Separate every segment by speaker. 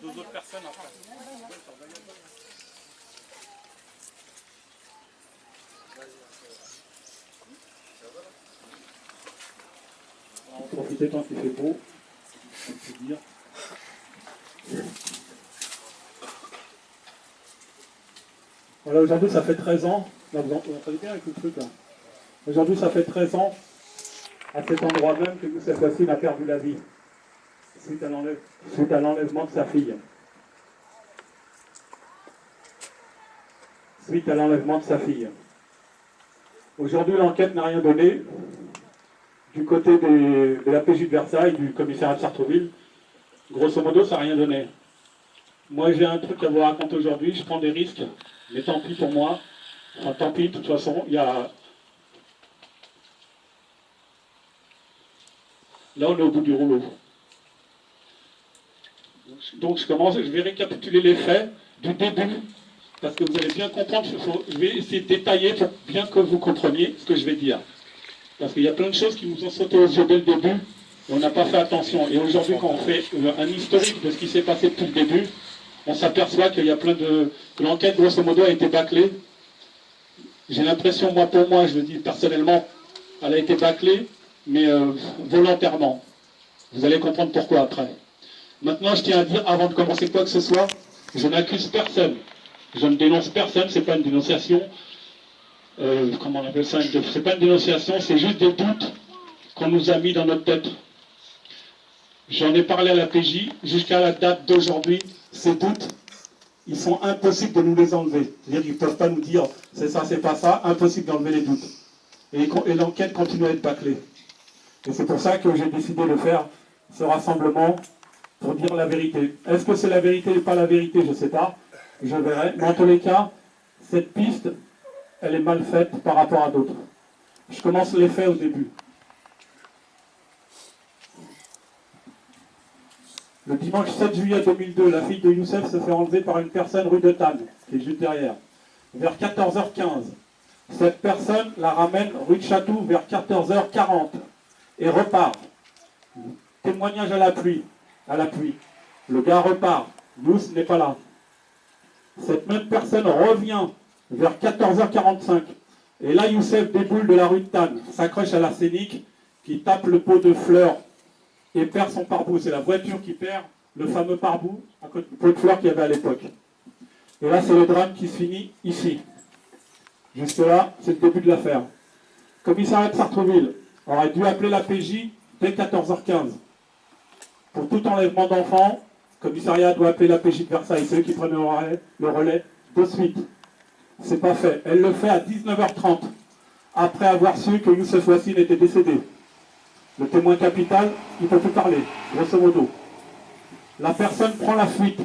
Speaker 1: Deux autres personnes après. On va en profiter tant qu'il fait beau, on peut dire. Voilà, aujourd'hui ça fait 13 ans, là vous entendez bien avec le truc là. Aujourd'hui ça fait 13 ans, à cet endroit même, que Youssef Wassine a perdu la vie, suite à l'enlèvement de sa fille. Suite à l'enlèvement de sa fille. Aujourd'hui l'enquête n'a rien donné. Du côté de la PJ de Versailles, du commissariat de Sartrouville, grosso modo ça n'a rien donné. Moi j'ai un truc à vous raconter aujourd'hui, je prends des risques, mais tant pis pour moi. Enfin tant pis, de toute façon, il y a... Là on est au bout du rouleau. Donc je vais récapituler les faits du début, parce que vous allez bien comprendre, je vais essayer de détailler pour bien que vous compreniez ce que je vais dire. Parce qu'il y a plein de choses qui nous ont sauté aux yeux dès le début, et on n'a pas fait attention. Et aujourd'hui, quand on fait un historique de ce qui s'est passé depuis le début, on s'aperçoit qu'il y a plein de... que l'enquête, grosso modo, a été bâclée. J'ai l'impression, moi, pour moi, je le dis personnellement, elle a été bâclée, mais volontairement. Vous allez comprendre pourquoi après. Maintenant, je tiens à dire, avant de commencer quoi que ce soit, je n'accuse personne. Je ne dénonce personne, c'est pas une dénonciation. Comment on appelle ça? C'est pas une dénonciation, c'est juste des doutes qu'on nous a mis dans notre tête. J'en ai parlé à la PJ, jusqu'à la date d'aujourd'hui, ces doutes, ils sont impossibles de nous les enlever. C'est-à-dire qu'ils ne peuvent pas nous dire c'est ça, c'est pas ça, impossible d'enlever les doutes. Et l'enquête continue à être bâclée. Et c'est pour ça que j'ai décidé de faire ce rassemblement pour dire la vérité. Est-ce que c'est la vérité ou pas la vérité? Je ne sais pas, je verrai. Mais en tous les cas, cette piste, elle est mal faite par rapport à d'autres. Je commence les faits au début. Le dimanche 7 juillet 2002, la fille de Youssef se fait enlever par une personne rue de Tannes, qui est juste derrière, vers 14h15. Cette personne la ramène rue de Chatou vers 14h40 et repart. Témoignage à l'appui. Le gars repart. Youssef n'est pas là. Cette même personne revient vers 14h45. Et là, Youssef déboule de la rue de Tannes, s'accroche à l'arsenic, qui tape le pot de fleurs et perd son pare-boue. C'est la voiture qui perd le fameux pare-boue, à côté du pot de fleurs qu'il y avait à l'époque. Et là, c'est le drame qui se finit ici. Jusque là, c'est le début de l'affaire. Commissariat de Sartrouville aurait dû appeler la PJ dès 14h15. Pour tout enlèvement d'enfants, le commissariat doit appeler la PJ de Versailles, ceux qui prennent le relais de suite. C'est pas fait. Elle le fait à 19h30, après avoir su que Youssef Wassine était décédé. Le témoin capital, il ne peut plus parler, grosso modo. La personne prend la fuite.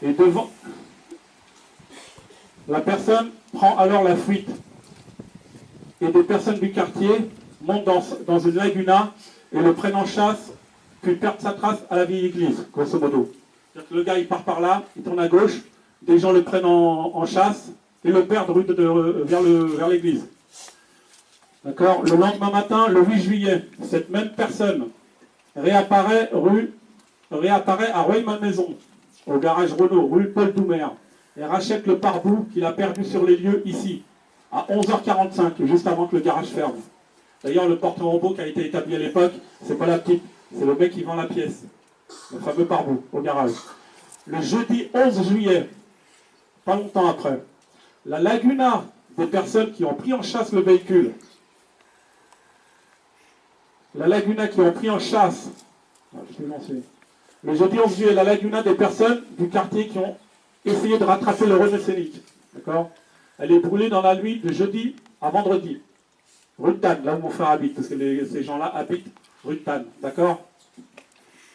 Speaker 1: Et devant... La personne prend alors la fuite. Et des personnes du quartier montent dans une laguna et le prennent en chasse, puis perdent sa trace à la vieille église, grosso modo. C'est-à-dire que le gars, il part par là, il tourne à gauche, des gens le prennent en chasse et le perdent vers l'église. D'accord? Le lendemain matin, le 8 juillet, cette même personne réapparaît à Rueil-Malmaison, au garage Renault, rue Paul Doumer, et rachète le pare-boue qu'il a perdu sur les lieux ici, à 11h45, juste avant que le garage ferme. D'ailleurs, le porte-robot qui a été établi à l'époque, c'est pas la petite, c'est le mec qui vend la pièce, le fameux pare-boue, au garage. Le jeudi 11 juillet, pas longtemps après, la laguna des personnes qui ont pris en chasse le véhicule, le jeudi 11 juillet, la laguna des personnes du quartier qui ont essayé de rattraper le Renault Scénic. D'accord? Elle est brûlée dans la nuit de jeudi à vendredi. Rue de Tannes, là où mon frère habite, parce que ces gens-là habitent rue de Tannes. D'accord?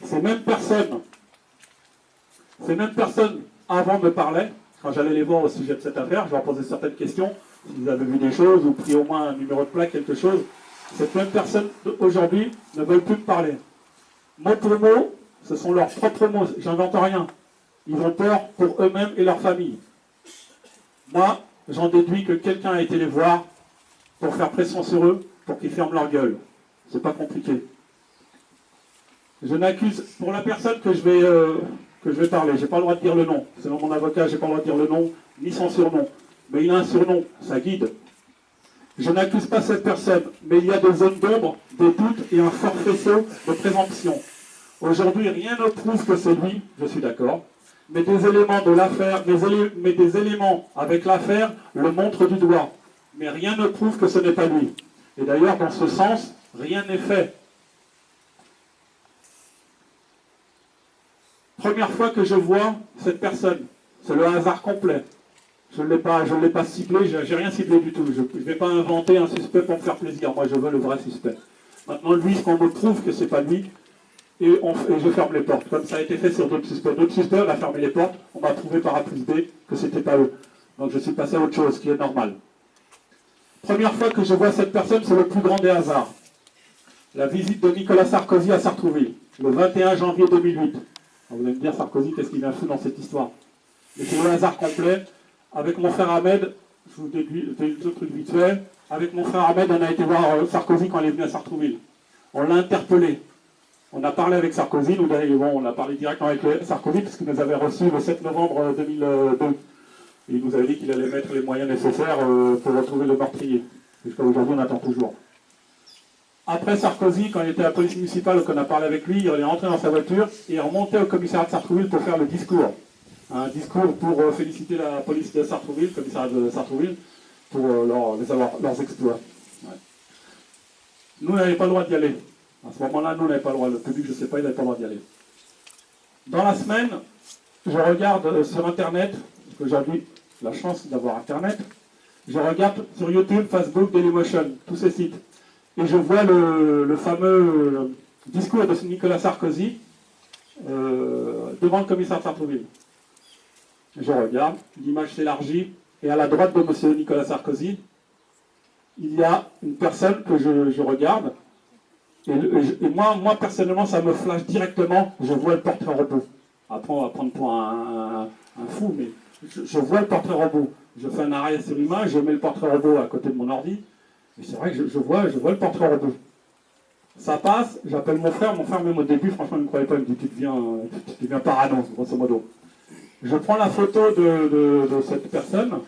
Speaker 1: Ces mêmes personnes, avant me parlaient, quand j'allais les voir au sujet de cette affaire, je leur posais certaines questions, s'ils avaient vu des choses ou pris au moins un numéro de plaque, quelque chose. Cette même personne aujourd'hui ne veulent plus me parler. Mot pour mot, ce sont leurs propres mots, j'invente rien. Ils ont peur pour eux-mêmes et leur famille. Moi, j'en déduis que quelqu'un a été les voir pour faire pression sur eux, pour qu'ils ferment leur gueule. C'est pas compliqué. Je n'accuse, pour la personne que je vais parler, j'ai pas le droit de dire le nom. Selon mon avocat, j'ai pas le droit de dire le nom, ni son surnom. Mais il a un surnom, ça guide. Je n'accuse pas cette personne, mais il y a des zones d'ombre, des doutes et un fort faisceau de présomption. Aujourd'hui, rien ne prouve que c'est lui, je suis d'accord, mais des éléments de l'affaire, mais des éléments avec l'affaire le montrent du doigt. Mais rien ne prouve que ce n'est pas lui. Et d'ailleurs, dans ce sens, rien n'est fait. Première fois que je vois cette personne, c'est le hasard complet. Je ne l'ai pas ciblé, j'ai rien ciblé du tout. Je ne vais pas inventer un suspect pour me faire plaisir. Moi, je veux le vrai suspect. Maintenant, lui, ce qu'on me prouve que c'est pas lui, et je ferme les portes. Comme ça a été fait sur d'autres suspects. D'autres suspects, on a fermé les portes, on m'a prouvé par A plus B que c'était pas eux. Donc je suis passé à autre chose, ce qui est normal. Première fois que je vois cette personne, c'est le plus grand des hasards. La visite de Nicolas Sarkozy à Sartrouville, le 21 janvier 2008. Alors vous allez me dire, Sarkozy, qu'est-ce qu'il vient foutre dans cette histoire? Mais c'est le hasard complet. Avec mon frère Ahmed, je vous déduis deux trucs vite fait. Avec mon frère Ahmed, on a été voir Sarkozy quand il est venu à Sartrouville. On l'a interpellé. On a parlé avec Sarkozy, on a parlé directement avec Sarkozy, parce qu'il nous avait reçu le 7 novembre 2002. Et il nous avait dit qu'il allait mettre les moyens nécessaires pour retrouver le meurtrier. Jusqu'à aujourd'hui, on attend toujours. Après Sarkozy, quand il était à la police municipale, qu'on a parlé avec lui, il est rentré dans sa voiture et il est remonté au commissariat de Sartrouville pour faire le discours. Un discours pour féliciter la police de Sartrouville, le commissariat de Sartrouville, pour leurs exploits. Ouais. Nous, on n'avait pas le droit d'y aller. À ce moment-là, nous, on n'avait pas le droit. Le public, je ne sais pas, il n'avait pas le droit d'y aller. Dans la semaine, je regarde sur Internet, parce qu'aujourd'hui, la chance d'avoir Internet, je regarde sur YouTube, Facebook, Dailymotion, tous ces sites. Et je vois le fameux discours de Nicolas Sarkozy devant le commissaire de Sartrouville. Je regarde, l'image s'élargit, et à la droite de M. Nicolas Sarkozy, il y a une personne que je regarde, et moi, personnellement, ça me flash directement, je vois le portrait robot. Après, on va prendre pour un fou, mais je vois le portrait robot. Je fais un arrêt sur l'image, je mets le portrait robot à côté de mon ordi, et c'est vrai que je vois le portrait robot. Ça passe, j'appelle mon frère même au début, franchement, il ne me croyait pas, il me dit tu deviens parano, grosso modo. Je prends la photo de cette personne,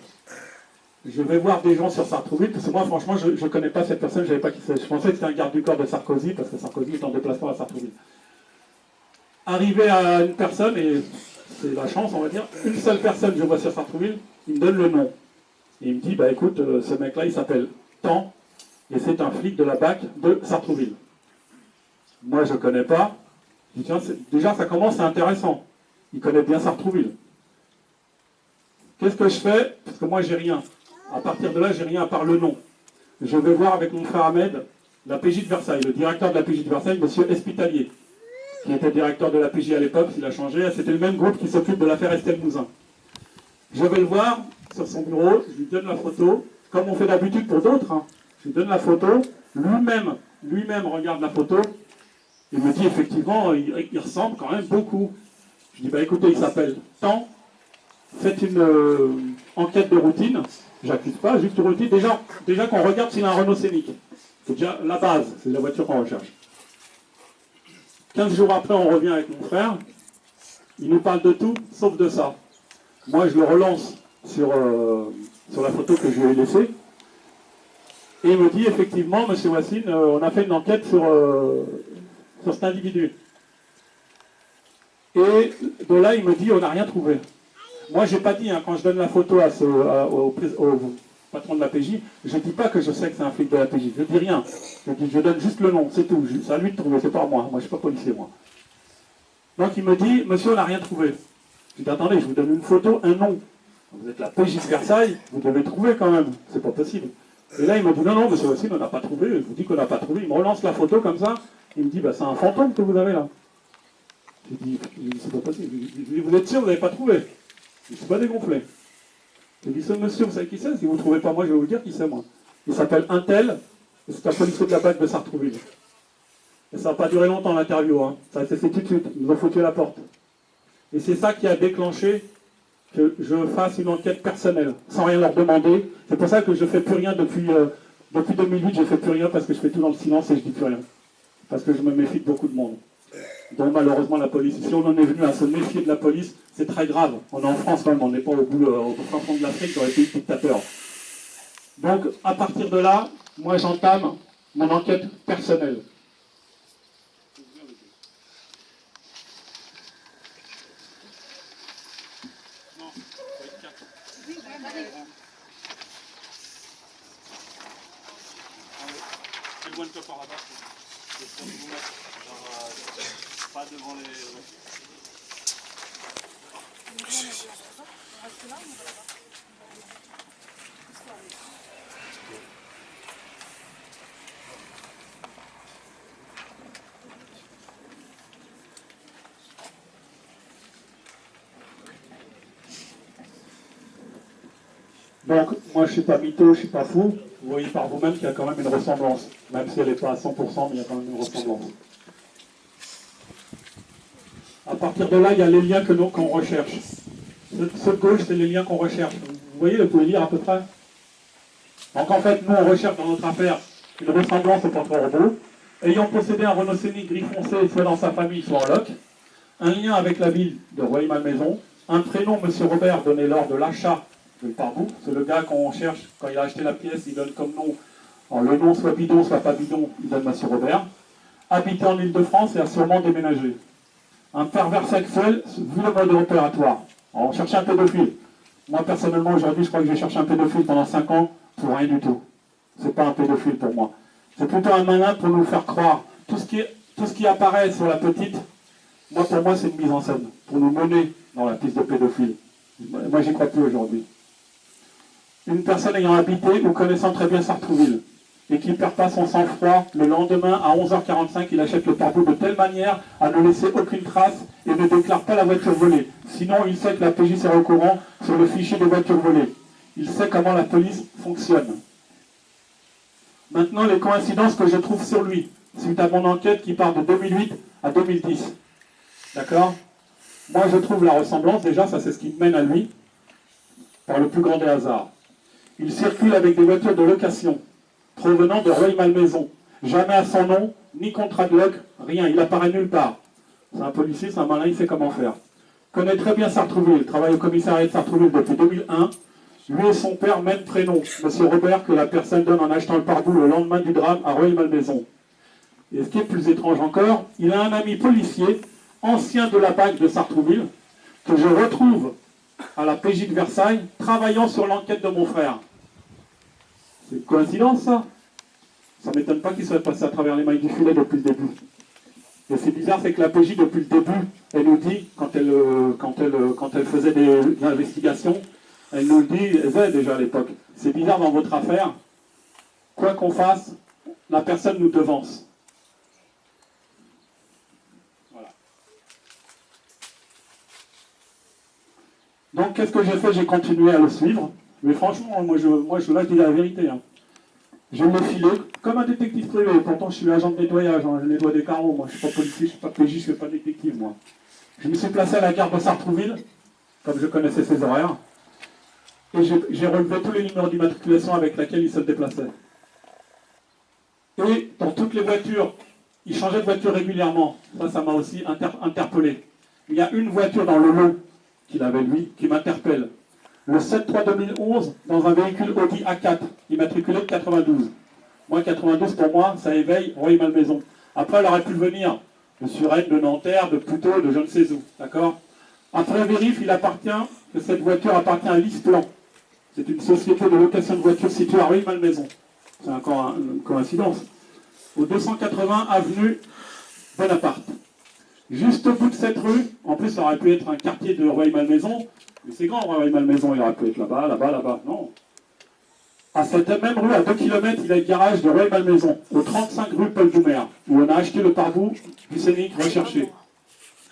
Speaker 1: je vais voir des gens sur Sartrouville, parce que moi, franchement, je ne connais pas cette personne, je ne savais pas qui c'est. Je pensais que c'était un garde du corps de Sarkozy, parce que Sarkozy est en déplacement à Sartrouville. Arrivé à une personne, et c'est la chance, on va dire, une seule personne, je vois sur Sartrouville, il me donne le nom. Et il me dit, bah écoute, ce mec-là, il s'appelle Tan, et c'est un flic de la BAC de Sartrouville. Moi, je ne connais pas. Je dis, tiens, déjà, ça commence, c'est intéressant. Il connaît bien Sartrouville. Qu'est-ce que je fais? Parce que moi, j'ai rien. À partir de là, j'ai rien à part le nom. Je vais voir avec mon frère Ahmed la PJ de Versailles, le directeur de la PJ de Versailles, M. Espitalier, qui était directeur de la PJ à l'époque, il a changé. C'était le même groupe qui s'occupe de l'affaire Estelle Mouzin. Je vais le voir sur son bureau, je lui donne la photo, comme on fait d'habitude pour d'autres. Hein. Je lui donne la photo, lui-même regarde la photo, il me dit effectivement, il ressemble quand même beaucoup. Je dis, bah écoutez, il s'appelle Tan, faites une enquête de routine, j'accuse pas, juste de routine, déjà qu'on regarde s'il a un Renault Scénic. C'est déjà la base, c'est la voiture qu'on recherche. 15 jours après, on revient avec mon frère, il nous parle de tout, sauf de ça. Moi, je le relance sur la photo que je lui ai laissée, et il me dit, effectivement, monsieur Wassine, on a fait une enquête sur cet individu. Et de là, il me dit, on n'a rien trouvé. Moi, je n'ai pas dit, hein, quand je donne la photo au patron de la PJ, je ne dis pas que je sais que c'est un flic de la PJ. Je ne dis rien. Je donne juste le nom, c'est tout. C'est à lui de trouver, c'est pas moi. Moi, je ne suis pas policier, moi. Donc, il me dit, monsieur, on n'a rien trouvé. Je dis, attendez, je vous donne une photo, un nom. Vous êtes la PJ de Versailles, vous devez trouver quand même. C'est pas possible. Et là, il me dit, non, monsieur Wassine, on n'a pas trouvé. Je vous dis qu'on n'a pas trouvé. Il me relance la photo comme ça. Il me dit, bah, c'est un fantôme que vous avez là. Je dis, c'est pas possible. Je dis, vous êtes sûr, vous n'avez pas trouvé? Je ne suis pas dégonflé. Je dis, ce monsieur, vous savez qui c'est? Si vous ne trouvez pas moi, je vais vous dire qui c'est moi. Il s'appelle Untel, et c'est un policier de la BAC de Sartrouville. Et ça n'a pas duré longtemps l'interview, hein. Ça s'est fait tout de suite. Ils nous ont foutu à la porte. Et c'est ça qui a déclenché que je fasse une enquête personnelle, sans rien leur demander. C'est pour ça que je ne fais plus rien depuis 2008, je ne fais plus rien parce que je fais tout dans le silence et je ne dis plus rien. Parce que je me méfie de beaucoup de monde. dont malheureusement la police, si on en est venu à se méfier de la police, c'est très grave. On est en France quand même, on n'est pas au fin fond de l'Afrique dans les pays dictateurs. Donc, à partir de là, moi j'entame mon enquête personnelle.
Speaker 2: Éloigne-toi par là-bas. Vous mettre pas devant les...
Speaker 1: Donc, moi je ne suis pas mytho, je ne suis pas fou. Vous voyez par vous-même qu'il y a quand même une ressemblance. Même si elle n'est pas à 100%, mais il y a quand même une ressemblance. À partir de là, il y a les liens qu'on recherche. Ce de gauche, c'est les liens qu'on recherche. Vous voyez, vous pouvez lire à peu près. Donc en fait, nous on recherche dans notre affaire une ressemblance au portrait robot, ayant possédé un Renault Scénic gris foncé, soit dans sa famille, soit en loc, un lien avec la ville de Rueil-Malmaison, un prénom, M. Robert, donné lors de l'achat de pare-boue. C'est le gars qu'on cherche, quand il a acheté la pièce, il donne comme nom, alors, le nom soit bidon, soit pas bidon, il donne M. Robert, habité en Ile-de-France et a sûrement déménagé. Un pervers sexuel, vu le mode opératoire. Alors, on cherche un pédophile. Moi, personnellement, aujourd'hui, je crois que j'ai cherché un pédophile pendant 5 ans pour rien du tout. C'est pas un pédophile pour moi. C'est plutôt un malin pour nous faire croire. Tout ce qui apparaît sur la petite, pour moi, c'est une mise en scène. Pour nous mener dans la piste de pédophile. Moi, j'y crois plus aujourd'hui. Une personne ayant habité ou connaissant très bien Sartrouville et qui ne perd pas son sang-froid, le lendemain, à 11h45, il achète le pare-boue de telle manière à ne laisser aucune trace et ne déclare pas la voiture volée. Sinon, il sait que la PJ sera au courant sur le fichier des voitures volées. Il sait comment la police fonctionne. Maintenant, les coïncidences que je trouve sur lui, suite à mon enquête qui part de 2008 à 2010. D'accord? Moi, je trouve la ressemblance, déjà, ça c'est ce qui mène à lui, par le plus grand des hasards. Il circule avec des voitures de location, provenant de Rueil-Malmaison. Jamais à son nom, ni contrat de loc, rien, il apparaît nulle part. C'est un policier, c'est un malin, il sait comment faire. Connaît très bien Sartrouville, travaille au commissariat de Sartrouville depuis 2001. Lui et son père, même prénom, M. Robert, que la personne donne en achetant le pare-boue le lendemain du drame à Rueil-Malmaison. Et ce qui est plus étrange encore, il a un ami policier, ancien de la BAC de Sartrouville, que je retrouve à la PJ de Versailles, travaillant sur l'enquête de mon frère. C'est une coïncidence, ça? Ça ne m'étonne pas qu'il soit passé à travers les mailles du filet depuis le début. Et c'est bizarre, c'est que la PJ, depuis le début, elle nous dit, quand elle faisait des investigations, elle nous le dit, elle faisait déjà à l'époque, c'est bizarre dans votre affaire, quoi qu'on fasse, la personne nous devance. Voilà. Donc, qu'est-ce que j'ai fait? J'ai continué à le suivre. Mais franchement, moi je dis la vérité. Hein. Je l'ai filé comme un détective privé. Pourtant, je suis agent de nettoyage. Hein. Je nettoie des carreaux. Moi, je ne suis pas policier, je ne suis pas PJ, je ne suis pas détective, moi. Je me suis placé à la gare de Sartrouville, comme je connaissais ses horaires. Et j'ai relevé tous les numéros d'immatriculation avec lesquels il se déplaçait. Et dans toutes les voitures, il changeait de voiture régulièrement. Ça m'a aussi interpellé. Il y a une voiture dans le lot qu'il avait, lui, qui m'interpelle. Le 7-3 2011 dans un véhicule Audi A4, immatriculé de 92. Moi, 92, pour moi, ça éveille Rueil-Malmaison. Après, elle aurait pu venir de Suresnes, de Nanterre, de Puteaux, de je ne sais où. D'accord? Après vérif, cette voiture appartient à Lisplan. C'est une société de location de voitures située à Rueil-Malmaison. C'est encore une coïncidence. Au 280 avenue Bonaparte. Juste au bout de cette rue, en plus, ça aurait pu être un quartier de Rueil-Malmaison, mais c'est grand, Rueil-Malmaison, il aurait pu être là-bas, là-bas, là-bas. Non. À cette même rue, à 2 km, il y a le garage de Rueil-Malmaison, au 35 rue Paul Doumer, où on a acheté le pare-boue du Scénic recherché.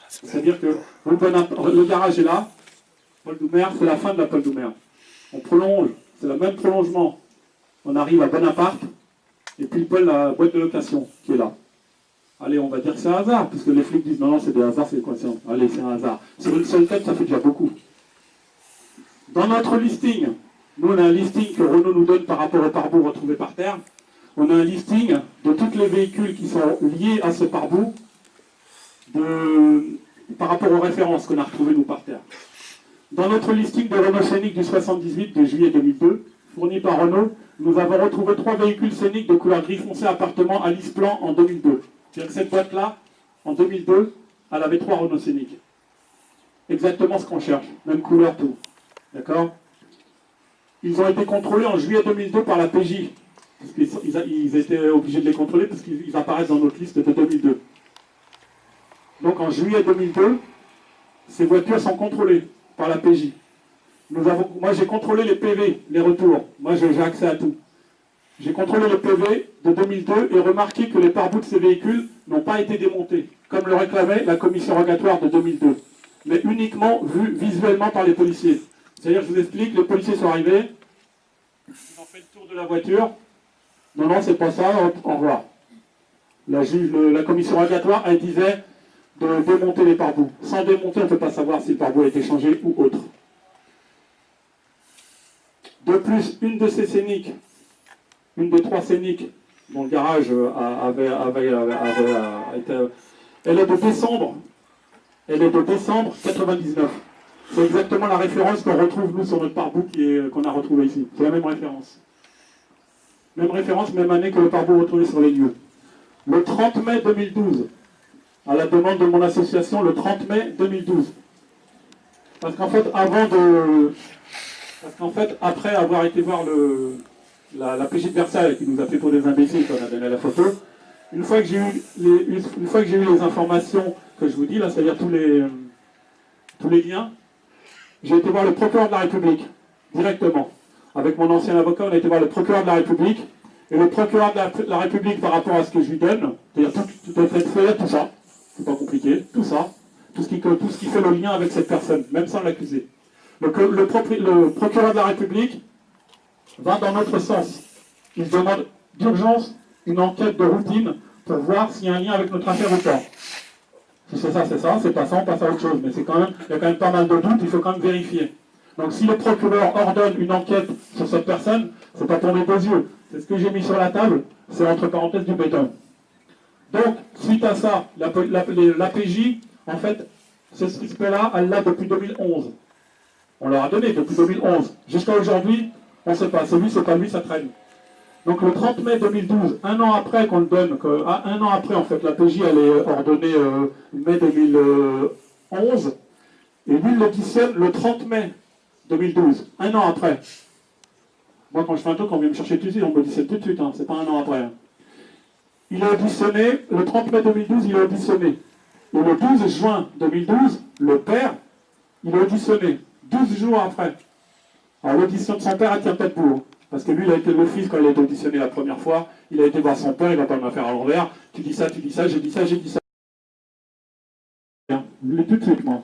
Speaker 1: C'est-à-dire que le garage est là, Paul Doumer, c'est la fin de la Paul Doumer. On prolonge, c'est le même prolongement. On arrive à Bonaparte, et puis la boîte de location qui est là. Allez, on va dire que c'est un hasard, puisque les flics disent non, c'est des hasards, c'est des coïncidences. Allez, c'est un hasard. Sur une seule tête, ça fait déjà beaucoup. Dans notre listing, nous on a un listing que Renault nous donne par rapport au pare-boue retrouvé par terre. On a un listing de tous les véhicules qui sont liés à ce pare-boue. par rapport aux références qu'on a retrouvées nous par terre. Dans notre listing de Renault Scénic du 78 de juillet 2002, fourni par Renault, nous avons retrouvé 3 véhicules Scénic de couleur gris foncé appartement à l'Isplan en 2002. C'est-à-dire que cette boîte-là, en 2002, elle avait 3 Renault Scénic. Exactement ce qu'on cherche, même couleur, tout. D'accord? Ils ont été contrôlés en juillet 2002 par la PJ. Parce qu'ils étaient obligés de les contrôler parce qu'ils apparaissent dans notre liste de 2002. Donc en juillet 2002, ces voitures sont contrôlées par la PJ. Moi j'ai contrôlé les PV, les retours. Moi j'ai accès à tout. J'ai contrôlé les PV de 2002 et remarqué que les pare-boues de ces véhicules n'ont pas été démontés, comme le réclamait la commission rogatoire de 2002, mais uniquement vus visuellement par les policiers. C'est-à-dire, je vous explique, les policiers sont arrivés, ils ont fait le tour de la voiture. Non, non, c'est pas ça, hop, au revoir. La commission rogatoire, elle disait de démonter les pare-boues. Sans démonter, on ne peut pas savoir si le pare-boue a été changé ou autre. De plus, une de ces Scénic, une des 3 Scénic, dont le garage été... Elle est de décembre. Elle est de décembre 99. C'est exactement la référence qu'on retrouve, nous, sur notre pare-boue qu'on a retrouvé ici. C'est la même référence. Même référence, même année que le pare-boue retrouvé sur les lieux. Le 30 mai 2012, à la demande de mon association, le 30 mai 2012. Parce qu'en fait, après avoir été voir la PJ de Versailles, qui nous a fait pour des imbéciles, qu'on a donné la photo, une fois que j'ai eu les informations que je vous dis, là, c'est-à-dire tous les liens, j'ai été voir le procureur de la République, directement. Avec mon ancien avocat, on a été voir le procureur de la République, et le procureur de la République, par rapport à ce que je lui donne, c'est-à-dire tout est fait, tout ça, c'est pas compliqué, tout ça, tout ce qui fait le lien avec cette personne, même sans l'accuser. Le procureur de la République va dans notre sens. Il demande d'urgence une enquête de routine pour voir s'il y a un lien avec notre affaire ou pas. Si c'est ça, c'est pas ça, on passe à autre chose. Mais il y a quand même pas mal de doutes, il faut quand même vérifier. Donc si le procureur ordonne une enquête sur cette personne, c'est pas pour mes beaux yeux. C'est ce que j'ai mis sur la table, c'est entre parenthèses du béton. Donc, suite à ça, la PJ, en fait, ce suspect-là, elle l'a depuis 2011. On leur a donné depuis 2011. Jusqu'à aujourd'hui, on ne sait pas. C'est lui, c'est pas lui, ça traîne. Donc le 30 mai 2012, un an après qu'on le donne, un an après en fait, la PJ elle est ordonnée mai 2011, et lui il l'auditionne le 30 mai 2012, un an après. Moi quand je fais un truc, on vient me chercher tout de suite, on m'auditionne tout de suite, hein, c'est pas un an après. Hein. Il est auditionné, le 30 mai 2012, il est auditionné. Et le 12 juin 2012, le père, il est auditionné, 12 jours après. Alors l'audition de son père, elle tient peut-être debout. Parce que lui, il a été le fils quand il a été auditionné la première fois. Il a été voir son père, il va pas me faire à l'envers. Tu dis ça, j'ai dit ça, j'ai dit ça. Tout de suite, moi.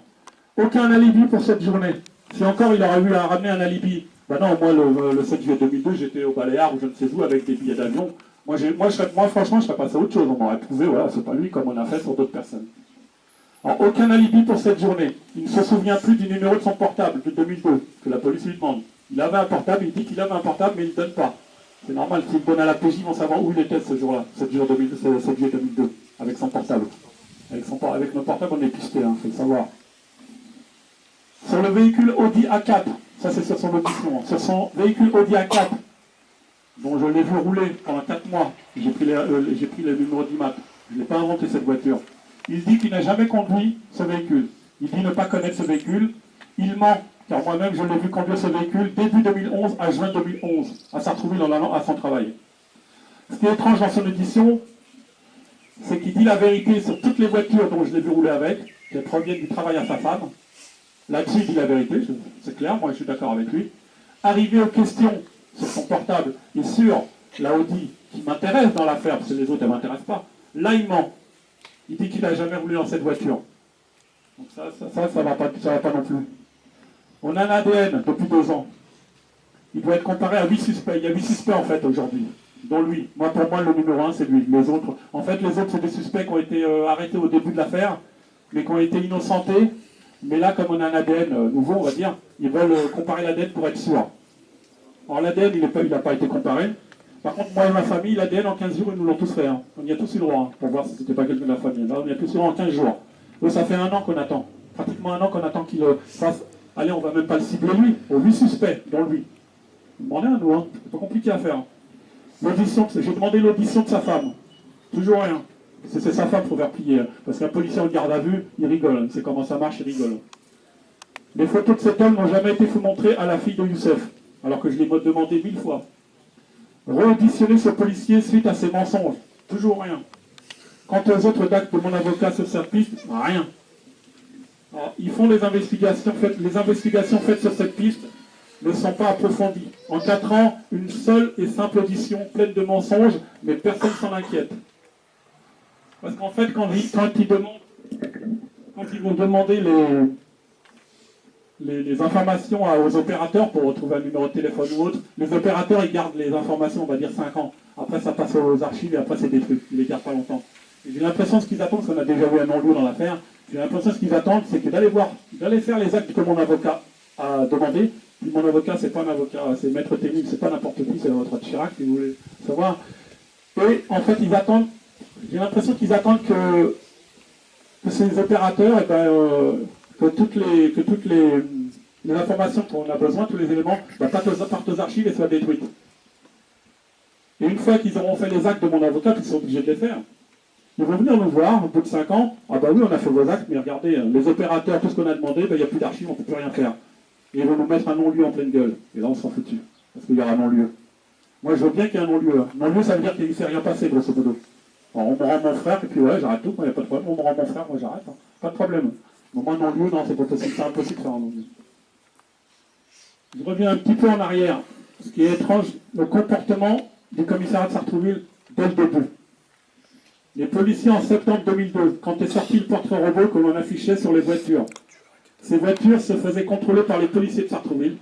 Speaker 1: Aucun alibi pour cette journée. Si encore il aurait eu à ramener un alibi. Ben non, moi, le 7 juillet 2002, j'étais au Baléares ou je ne sais où avec des billets d'avion. Moi, franchement, je serais passé à autre chose. On m'aurait prouvé, voilà, c'est pas lui comme on a fait sur d'autres personnes. Alors, aucun alibi pour cette journée. Il ne se souvient plus du numéro de son portable de 2002, que la police lui demande. Il avait un portable, il dit qu'il avait un portable, mais il ne le donne pas. C'est normal, s'il le donne à la PJ, ils vont savoir où il était ce jour-là, 7 juillet 2002, avec son portable. Avec nos portables, on est pisté, il faut le savoir. Sur le véhicule Audi A4, ça c'est sur son audition, sur son véhicule Audi A4, dont je l'ai vu rouler pendant 4 mois, j'ai pris le numéro d'IMAP, je n'ai pas inventé cette voiture. Il dit qu'il n'a jamais conduit ce véhicule. Il dit ne pas connaître ce véhicule. Il ment, car moi-même je l'ai vu conduire ce véhicule début 2011 à juin 2011, à s'en retrouver à son travail. Ce qui est étrange dans son audition, c'est qu'il dit la vérité sur toutes les voitures dont je l'ai vu rouler avec, qui proviennent du travail à sa femme. Là-dessus, il dit la vérité, c'est clair, moi je suis d'accord avec lui. Arrivé aux questions sur son portable et sur la Audi qui m'intéresse dans l'affaire, parce que les autres ne m'intéressent pas, là il ment. Il dit qu'il n'a jamais roulé dans cette voiture. Donc ça va pas non plus. On a un ADN depuis 2 ans. Il doit être comparé à 8 suspects. Il y a 8 suspects en fait aujourd'hui, dont lui. Pour moi, le numéro 1, c'est lui. Les autres, c'est des suspects qui ont été arrêtés au début de l'affaire, mais qui ont été innocentés. Mais là, comme on a un ADN nouveau, on va dire, ils veulent comparer l'ADN pour être sûr. Alors l'ADN, il n'a pas été comparé. Par contre, moi et ma famille, l'ADN en 15 jours, ils nous l'ont tous fait. Hein. On y a tous eu le droit, hein, pour voir si c'était pas quelqu'un de la famille. Là, on y a tous eu le droit en 15 jours. Eux, ça fait 1 an qu'on attend. Pratiquement 1 an qu'on attend qu'il fasse. Allez, on va même pas le cibler lui, on lui suspect dans lui. Vous demandez à nous, hein. C'est pas compliqué à faire. L'audition, j'ai demandé l'audition de sa femme. Toujours rien. C'est sa femme qu'il faut faire plier. Parce qu'un policier en garde à vue, il rigole. C'est comment ça marche, il rigole. Les photos de cet homme n'ont jamais été montrées à la fille de Youssef, alors que je l'ai demandé 1000 fois. Réauditionner ce policier suite à ses mensonges. Toujours rien. Quant aux autres actes de mon avocat sur cette piste, rien. Alors, ils font les investigations faites sur cette piste ne sont pas approfondies. En 4 ans, une seule et simple audition pleine de mensonges, mais personne s'en inquiète. Parce qu'en fait, quand ils vont demander les informations aux opérateurs pour retrouver un numéro de téléphone ou autre, les opérateurs, ils gardent les informations, on va dire 5 ans. Après, ça passe aux archives et après, c'est détruit. Ils ne les gardent pas longtemps. J'ai l'impression ce qu'ils attendent, parce qu'on a déjà vu un non-lieu dans l'affaire, j'ai l'impression ce qu'ils attendent, c'est que d'aller faire les actes que mon avocat a demandé. Puis mon avocat, c'est pas un avocat, c'est Maître Ténil, c'est pas n'importe qui, c'est l'avocat de Chirac, si vous voulez savoir. Et en fait, ils attendent, j'ai l'impression qu'ils attendent que ces opérateurs, que toutes les informations qu'on a besoin, tous les éléments, partent aux archives et soient détruites. Et une fois qu'ils auront fait les actes de mon avocat, ils sont obligés de les faire. Ils vont venir nous voir au bout de 5 ans. Ah bah oui, on a fait vos actes, mais regardez, les opérateurs, tout ce qu'on a demandé, il n'y a plus d'archives, on ne peut plus rien faire. Et ils vont nous mettre un non-lieu en pleine gueule. Et là, on s'en foutu. Parce qu'il y aura un non-lieu. Moi, je veux bien qu'il y ait un non-lieu. Non-lieu, ça veut dire qu'il ne s'est rien passé, grosso modo. Alors, on me rend mon frère, et puis ouais, j'arrête tout, il n'y a pas de problème. On me rend mon frère, moi j'arrête. Hein. Pas de problème. Mais moi, non-lieu, non, c'est pas possible. C'est impossible de faire un non-lieu. Je reviens un petit peu en arrière. Ce qui est étrange, le comportement du commissariat de Sartrouville dès le début. Les policiers en septembre 2002, quand est sorti le portrait robot que l'on affichait sur les voitures, ces voitures se faisaient contrôler par les policiers de Sartrouville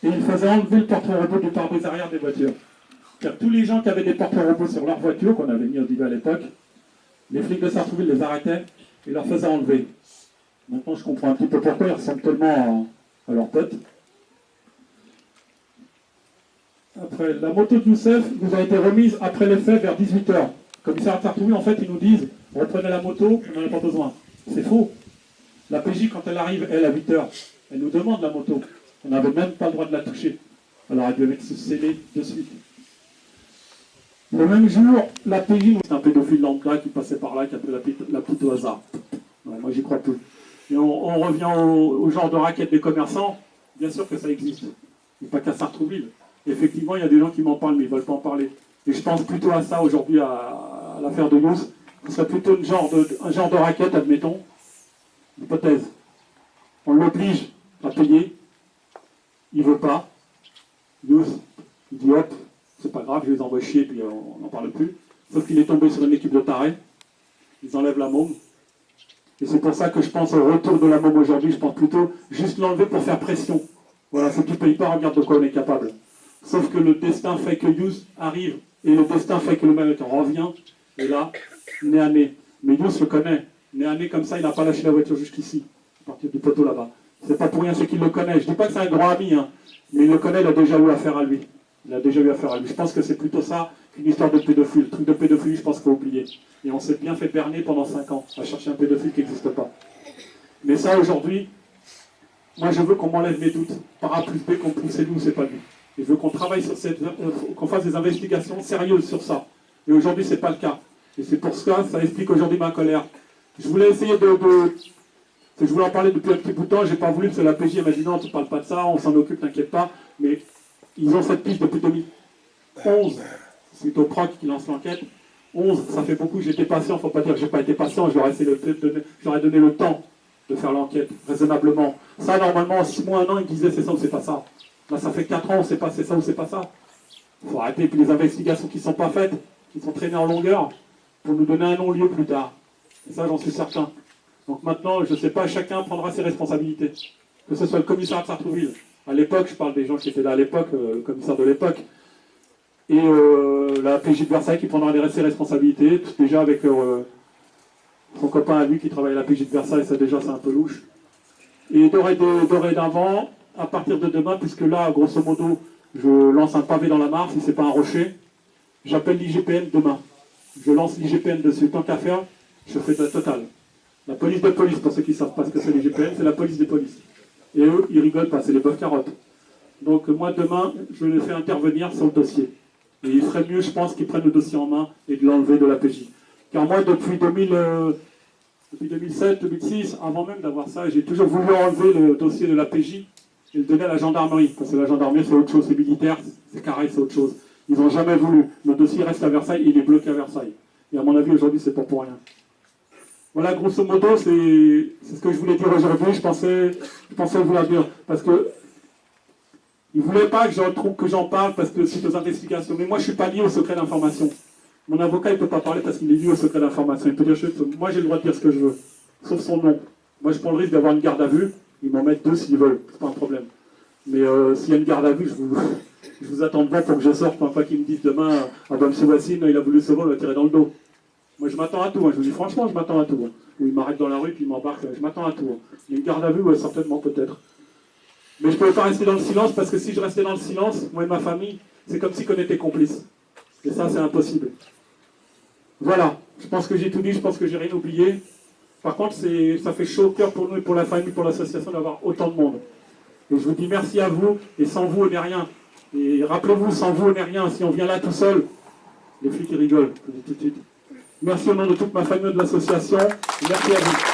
Speaker 1: et ils faisaient enlever le portrait robot du pare-brise arrière des voitures. Car tous les gens qui avaient des portraits robots sur leur voiture, qu'on avait mis au début à l'époque, les flics de Sartrouville les arrêtaient et leur faisaient enlever. Maintenant je comprends un petit peu pourquoi ils ressemblent tellement à leur pote. Après, la moto de Youssef nous a été remise après les faits vers 18h. Commissaire de Sartrouville, en fait, ils nous disent, reprenez la moto, on n'en a pas besoin. C'est faux. La PJ, quand elle arrive, elle, à 8h, elle nous demande la moto. On n'avait même pas le droit de la toucher. Alors elle devait se sceller de suite. Le même jour, la PJ, c'est un pédophile lambda qui passait par là, qui appelait la pute au hasard. Ouais, moi, j'y crois plus. Et on revient au genre de raquette des commerçants. Bien sûr que ça existe. Mais pas qu'à Sartrouville. Effectivement, il y a des gens qui m'en parlent, mais ils ne veulent pas en parler. Et je pense plutôt à ça aujourd'hui, à l'affaire de Youss. Ce serait plutôt un genre de raquette, admettons. Hypothèse. On l'oblige à payer. Il ne veut pas. Youss, il dit hop, c'est pas grave, je les envoie chier, puis on n'en parle plus. Sauf qu'il est tombé sur une équipe de tarés. Ils enlèvent la môme. Et c'est pour ça que je pense au retour de la môme aujourd'hui. Je pense plutôt juste l'enlever pour faire pression. Voilà, si tu ne payes pas, regarde de quoi on est capable. Sauf que le destin fait que Youss arrive, et le destin fait que le mec revient, et là, nez à nez. Mais Youss le connaît. Nez à nez comme ça, il n'a pas lâché la voiture jusqu'ici, à partir du poteau là-bas. C'est pas pour rien, c'est qu'il le connaît. Je ne dis pas que c'est un grand ami, hein, mais il le connaît, il a déjà eu affaire à lui. Il a déjà eu affaire à lui. Je pense que c'est plutôt ça qu'une histoire de pédophile. Le truc de pédophilie, je pense qu'il faut oublier. Et on s'est bien fait berner pendant 5 ans à chercher un pédophile qui n'existe pas. Mais ça, aujourd'hui, moi je veux qu'on m'enlève mes doutes. Par A plus B, qu'on pousse c'est nous, c'est pas lui. Et je veux qu'on travaille sur qu'on fasse des investigations sérieuses sur ça. Et aujourd'hui, c'est pas le cas. Et c'est pour ça, ça explique aujourd'hui ma colère. Je voulais essayer je voulais en parler depuis un petit bout de temps, j'ai pas voulu, parce que la PJ m'a dit non, tu parles pas de ça, on s'en occupe, t'inquiète pas. Mais ils ont cette piste depuis 2011. C'est au PROC qui lance l'enquête. 11, ça fait beaucoup, j'étais patient, faut pas dire que j'ai pas été patient, je leur ai donné le temps de faire l'enquête, raisonnablement. Ça, normalement, en 6 mois, 1 an, ils disaient c'est ça ou c'est pas ça. Là, ça fait 4 ans, on sait pas c'est ça ou c'est pas ça. Il faut arrêter. Et puis les investigations qui ne sont pas faites, qui sont traînées en longueur, pour nous donner un non-lieu plus tard. Et ça, j'en suis certain. Donc maintenant, je ne sais pas, chacun prendra ses responsabilités. Que ce soit le commissaire de Sartrouville. À l'époque, je parle des gens qui étaient là à l'époque, le commissaire de l'époque. Et la PJ de Versailles qui prendra ses responsabilités. Déjà avec son copain à lui qui travaille à la PJ de Versailles, ça déjà c'est un peu louche. Et dorénavant, à partir de demain, puisque là, grosso modo, je lance un pavé dans la mare, si ce n'est pas un rocher, j'appelle l'IGPN demain. Je lance l'IGPN dessus. Tant qu'à faire, je fais de la totale. La police de police, pour ceux qui ne savent pas ce que c'est les GPN, c'est la police des polices. Et eux, ils rigolent pas, c'est les bœufs carottes. Donc moi, demain, je les fais intervenir sur le dossier. Et il ferait mieux, je pense, qu'ils prennent le dossier en main et de l'enlever de la PJ. Car moi, depuis 2007, 2006, avant même d'avoir ça, j'ai toujours voulu enlever le dossier de la PJ et le donner à la gendarmerie. Parce que la gendarmerie, c'est autre chose, c'est militaire, c'est carré, c'est autre chose. Ils n'ont jamais voulu. Le dossier reste à Versailles, il est bloqué à Versailles. Et à mon avis, aujourd'hui, c'est pas pour rien. Voilà, grosso modo, c'est ce que je voulais dire aujourd'hui. Je pensais vous la dire. Parce que ils ne voulaient pas que j'en parle parce que suite aux investigations. Mais moi, je ne suis pas lié au secret d'information. Mon avocat, il ne peut pas parler parce qu'il est lié au secret d'information. Il peut dire, moi, j'ai le droit de dire ce que je veux, sauf son nom. Moi, je prends le risque d'avoir une garde à vue. Ils m'en mettent 2 s'ils veulent, c'est pas un problème. Mais s'il y a une garde à vue, je vous attends devant pour que je sorte, pas qu'ils me disent demain, ah ben, M. Wassine, il a voulu se voir, il va tirer dans le dos. Moi, je m'attends à tout. Je vous dis franchement, je m'attends à tout. Ou il m'arrête dans la rue, puis il m'embarque, je m'attends à tout. Il y a une garde à vue, ouais, certainement, peut-être. Mais je ne pouvais pas rester dans le silence, parce que si je restais dans le silence, moi et ma famille, c'est comme si on était complices. Et ça, c'est impossible. Voilà, je pense que j'ai tout dit, je pense que j'ai rien oublié. Par contre, ça fait chaud au cœur pour nous et pour la famille, pour l'association d'avoir autant de monde. Et je vous dis merci à vous, et sans vous, on n'est rien. Et rappelez-vous, sans vous, on n'est rien. Si on vient là tout seul, les flics ils rigolent, je vous dis tout de suite. Merci au nom de toute ma famille de l'association, merci à vous.